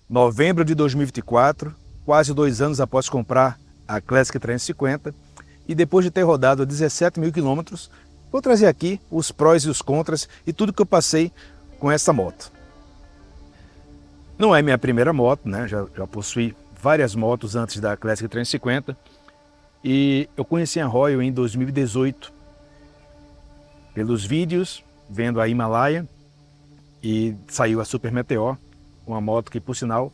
Novembro de 2024, quase 2 anos após comprar a Classic 350 e depois de ter rodado 17 mil quilômetros, vou trazer aqui os prós e os contras e tudo que eu passei com essa moto. Não é minha primeira moto, né? Já possuí várias motos antes da Classic 350 e eu conheci a Royal em 2018 pelos vídeos, vendo a Himalaia, e saiu a Super Meteor, uma moto que, por sinal,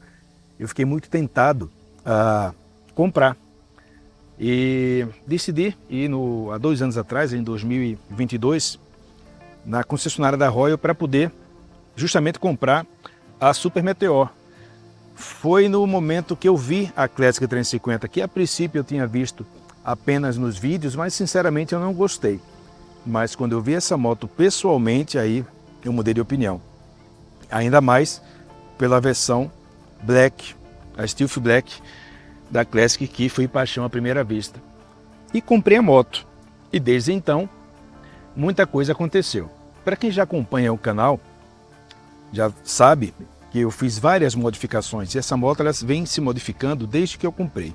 eu fiquei muito tentado a comprar. E decidi ir há 2 anos atrás, em 2022, na concessionária da Royal para poder justamente comprar a Super Meteor. Foi no momento que eu vi a Classic 350, que a princípio eu tinha visto apenas nos vídeos, mas sinceramente eu não gostei. Mas quando eu vi essa moto pessoalmente, aí eu mudei de opinião. Ainda mais pela versão Black, a Stealth Black da Classic, que foi paixão à primeira vista. E comprei a moto. E desde então, muita coisa aconteceu. Para quem já acompanha o canal, já sabe que eu fiz várias modificações. E essa moto ela vem se modificando desde que eu comprei.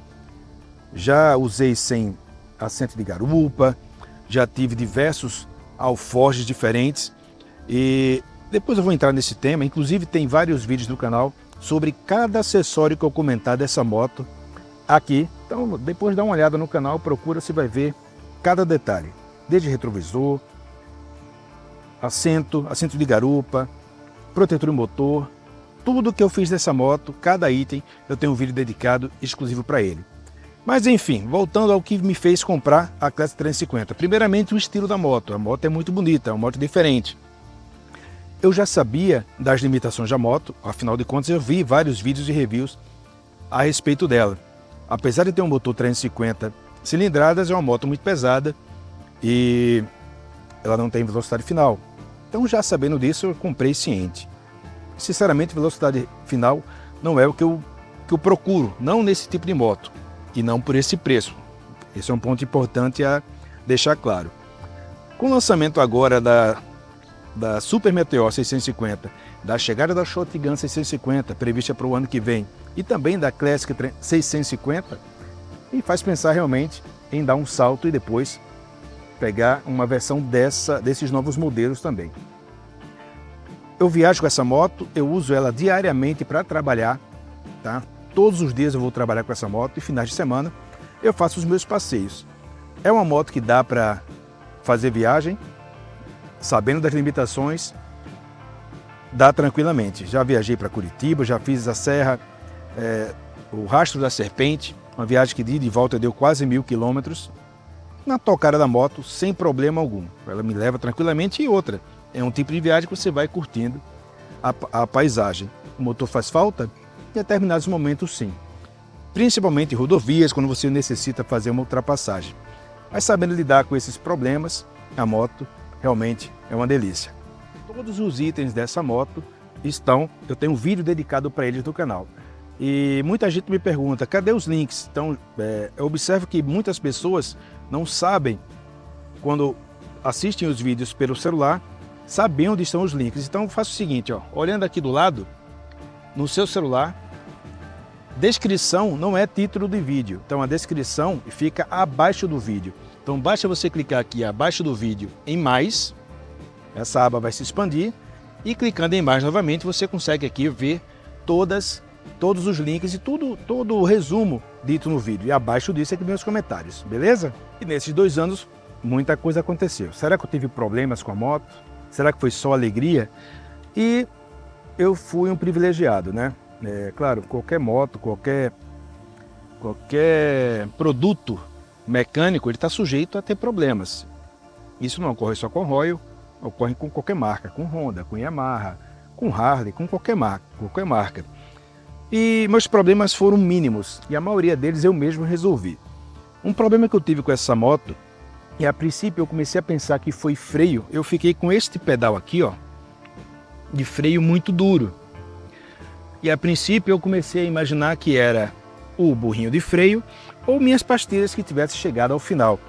Já usei sem assento de garupa, já tive diversos alforjes diferentes. E depois eu vou entrar nesse tema, inclusive tem vários vídeos no canal sobre cada acessório que eu comentar dessa moto aqui. Então depois dá uma olhada no canal, procura, você vai ver cada detalhe. Desde retrovisor, assento de garupa, protetor de motor, tudo que eu fiz dessa moto, cada item, eu tenho um vídeo dedicado exclusivo para ele. Mas enfim, voltando ao que me fez comprar a Classic 350. Primeiramente o estilo da moto, a moto é muito bonita, é uma moto diferente. Eu já sabia das limitações da moto, afinal de contas eu vi vários vídeos e reviews a respeito dela. Apesar de ter um motor 350 cilindradas, é uma moto muito pesada e ela não tem velocidade final. Então já sabendo disso, eu comprei ciente. Sinceramente, velocidade final não é o que eu procuro, não nesse tipo de moto e não por esse preço. Esse é um ponto importante a deixar claro. Com o lançamento agora da Super Meteor 650, da chegada da Shotgun 650, prevista para o ano que vem, e também da Classic 650, me faz pensar realmente em dar um salto e depois pegar uma versão desses novos modelos também. Eu viajo com essa moto, eu uso ela diariamente para trabalhar, tá? Todos os dias eu vou trabalhar com essa moto e finais de semana eu faço os meus passeios. É uma moto que dá para fazer viagem, sabendo das limitações, dá tranquilamente. Já viajei para Curitiba, já fiz a Serra, o Rastro da Serpente, uma viagem que de ida e volta deu quase 1000 quilômetros, na tocada da moto, sem problema algum. Ela me leva tranquilamente. E outra, é um tipo de viagem que você vai curtindo a paisagem. O motor faz falta? Em determinados momentos sim. Principalmente em rodovias, quando você necessita fazer uma ultrapassagem. Mas sabendo lidar com esses problemas, a moto realmente é uma delícia. Todos os itens dessa moto eu tenho um vídeo dedicado para eles no canal. E muita gente me pergunta, cadê os links? Então, eu observo que muitas pessoas não sabem, quando assistem os vídeos pelo celular, saber onde estão os links. Então, eu faço o seguinte, ó, olhando aqui do lado, no seu celular, descrição não é título de vídeo. Então, a descrição fica abaixo do vídeo. Então, basta você clicar aqui abaixo do vídeo em mais, essa aba vai se expandir, e clicando em mais novamente, você consegue aqui ver todos os links e todo o resumo dito no vídeo. E abaixo disso é que vem os comentários, beleza? E nesses 2 anos, muita coisa aconteceu. Será que eu tive problemas com a moto? Será que foi só alegria? E eu fui um privilegiado, né? Claro, qualquer moto, qualquer produto mecânico, ele está sujeito a ter problemas. Isso não ocorre só com Royal, ocorre com qualquer marca, com Honda, com Yamaha, com Harley, com qualquer marca. E meus problemas foram mínimos e a maioria deles eu mesmo resolvi. Um problema que eu tive com essa moto, e a princípio eu comecei a pensar que foi freio, eu fiquei com este pedal aqui, ó, de freio muito duro. E a princípio eu comecei a imaginar que era o burrinho de freio ou minhas pastilhas que tivessem chegado ao final.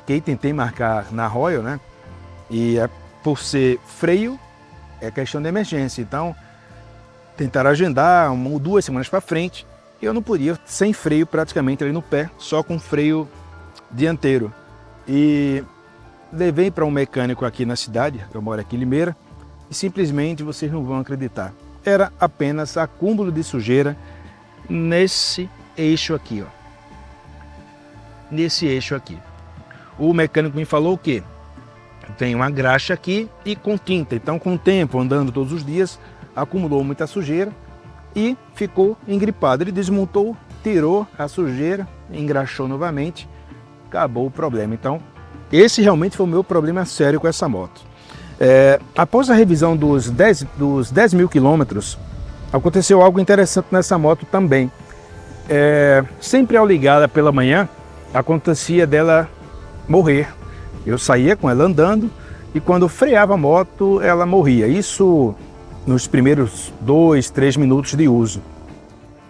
Tentei marcar na Royal, né? E por ser freio, é questão de emergência. Então, tentaram agendar 1 ou 2 semanas para frente, e eu não podia, sem freio praticamente ali no pé, só com freio dianteiro. E levei para um mecânico aqui na cidade, eu moro aqui em Limeira, e simplesmente vocês não vão acreditar. Era apenas acúmulo de sujeira nesse eixo aqui, ó. Nesse eixo aqui. O mecânico me falou que tem uma graxa aqui e com tinta. Então, com o tempo, andando todos os dias, acumulou muita sujeira e ficou engripado. Ele desmontou, tirou a sujeira, engraxou novamente, acabou o problema. Então, esse realmente foi o meu problema sério com essa moto. Após a revisão dos 10 mil quilômetros, aconteceu algo interessante nessa moto também. Sempre ao ligá-la pela manhã, acontecia dela morrer. Eu saía com ela andando e quando freava a moto, ela morria. Isso nos primeiros 2, 3 minutos de uso.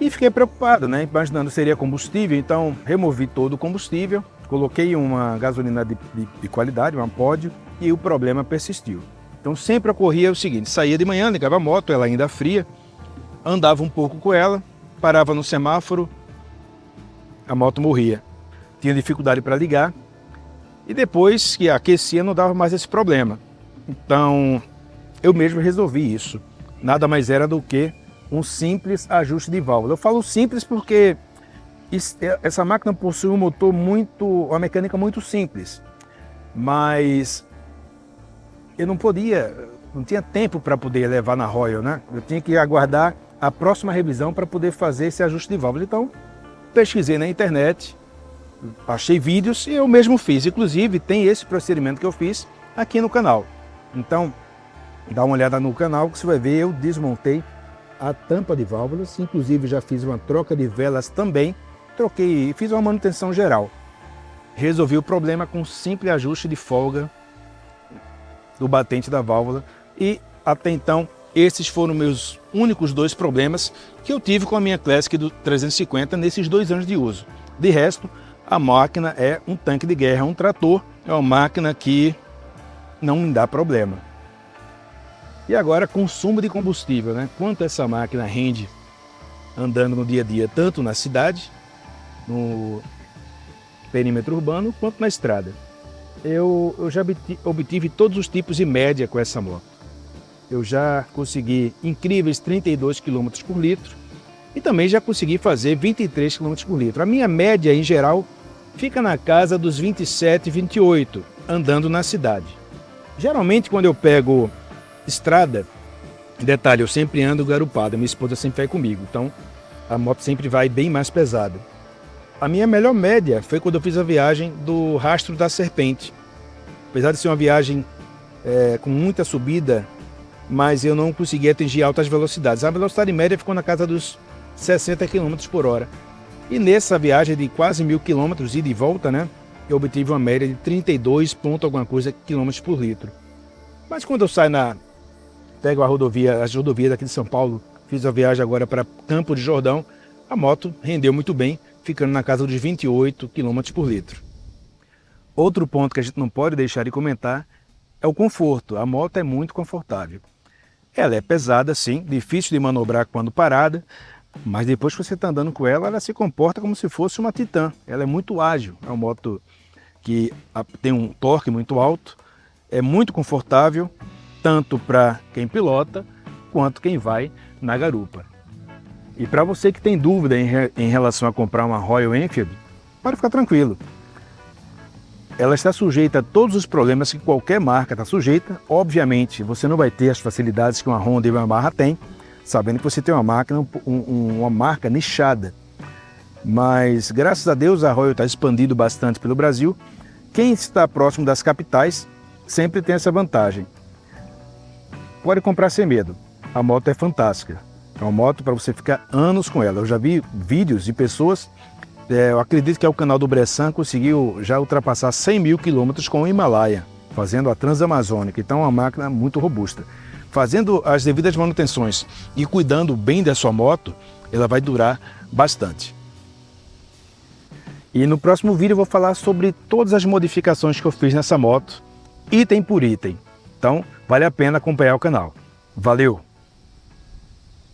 E fiquei preocupado, né? Imaginando que seria combustível, então removi todo o combustível, coloquei uma gasolina de qualidade, uma Pódio, e o problema persistiu. Então sempre ocorria o seguinte: saía de manhã, ligava a moto, ela ainda fria, andava um pouco com ela, parava no semáforo, a moto morria. Tinha dificuldade para ligar e depois que aquecia não dava mais esse problema. Então eu mesmo resolvi isso. Nada mais era do que um simples ajuste de válvula. Eu falo simples porque essa máquina possui um motor uma mecânica muito simples, mas eu não tinha tempo para poder levar na Royal, né? Eu tinha que aguardar a próxima revisão para poder fazer esse ajuste de válvula. Então pesquisei na internet, achei vídeos e eu mesmo fiz. Inclusive tem esse procedimento que eu fiz aqui no canal. Então dá uma olhada no canal que você vai ver, eu desmontei a tampa de válvulas, inclusive já fiz uma troca de velas também, troquei e fiz uma manutenção geral. Resolvi o problema com um simples ajuste de folga do batente da válvula e até então esses foram meus únicos 2 problemas que eu tive com a minha Classic do 350 nesses 2 anos de uso. De resto, a máquina é um tanque de guerra, um trator, é uma máquina que não me dá problema. E agora, consumo de combustível, né? Quanto essa máquina rende andando no dia a dia, tanto na cidade, no perímetro urbano, quanto na estrada. Eu já obtive todos os tipos de média com essa moto. Eu já consegui incríveis 32 km por litro e também já consegui fazer 23 km por litro. A minha média, em geral, fica na casa dos 27, 28, andando na cidade. Geralmente, quando eu pego estrada, detalhe, eu sempre ando garupado, minha esposa sempre vai comigo, então a moto sempre vai bem mais pesada. A minha melhor média foi quando eu fiz a viagem do Rastro da Serpente. Apesar de ser uma viagem com muita subida, mas eu não consegui atingir altas velocidades. A velocidade média ficou na casa dos 60 km por hora. E nessa viagem de quase 1.000 km ida e volta, né, eu obtive uma média de 32 ponto alguma coisa quilômetros por litro. Mas quando eu saio pego as rodovias daqui de São Paulo, fiz a viagem agora para Campo de Jordão, a moto rendeu muito bem, ficando na casa dos 28 km por litro. Outro ponto que a gente não pode deixar de comentar é o conforto. A moto é muito confortável. Ela é pesada, sim, difícil de manobrar quando parada, mas depois que você está andando com ela, ela se comporta como se fosse uma Titan. Ela é muito ágil, é uma moto que tem um torque muito alto, é muito confortável, tanto para quem pilota, quanto quem vai na garupa. E para você que tem dúvida em relação a comprar uma Royal Enfield, pode ficar tranquilo. Ela está sujeita a todos os problemas que qualquer marca está sujeita. Obviamente, você não vai ter as facilidades que uma Honda e uma Yamaha têm, sabendo que você tem uma máquina, uma marca nichada. Mas, graças a Deus, a Royal está expandindo bastante pelo Brasil. Quem está próximo das capitais sempre tem essa vantagem. Pode comprar sem medo. A moto é fantástica. É uma moto para você ficar anos com ela. Eu já vi vídeos de pessoas, eu acredito que é o canal do Bressan, conseguiu já ultrapassar 100 mil quilômetros com o Himalaia, fazendo a Transamazônica. Então é uma máquina muito robusta. Fazendo as devidas manutenções e cuidando bem da sua moto, ela vai durar bastante. E no próximo vídeo eu vou falar sobre todas as modificações que eu fiz nessa moto, item por item. Então vale a pena acompanhar o canal. Valeu!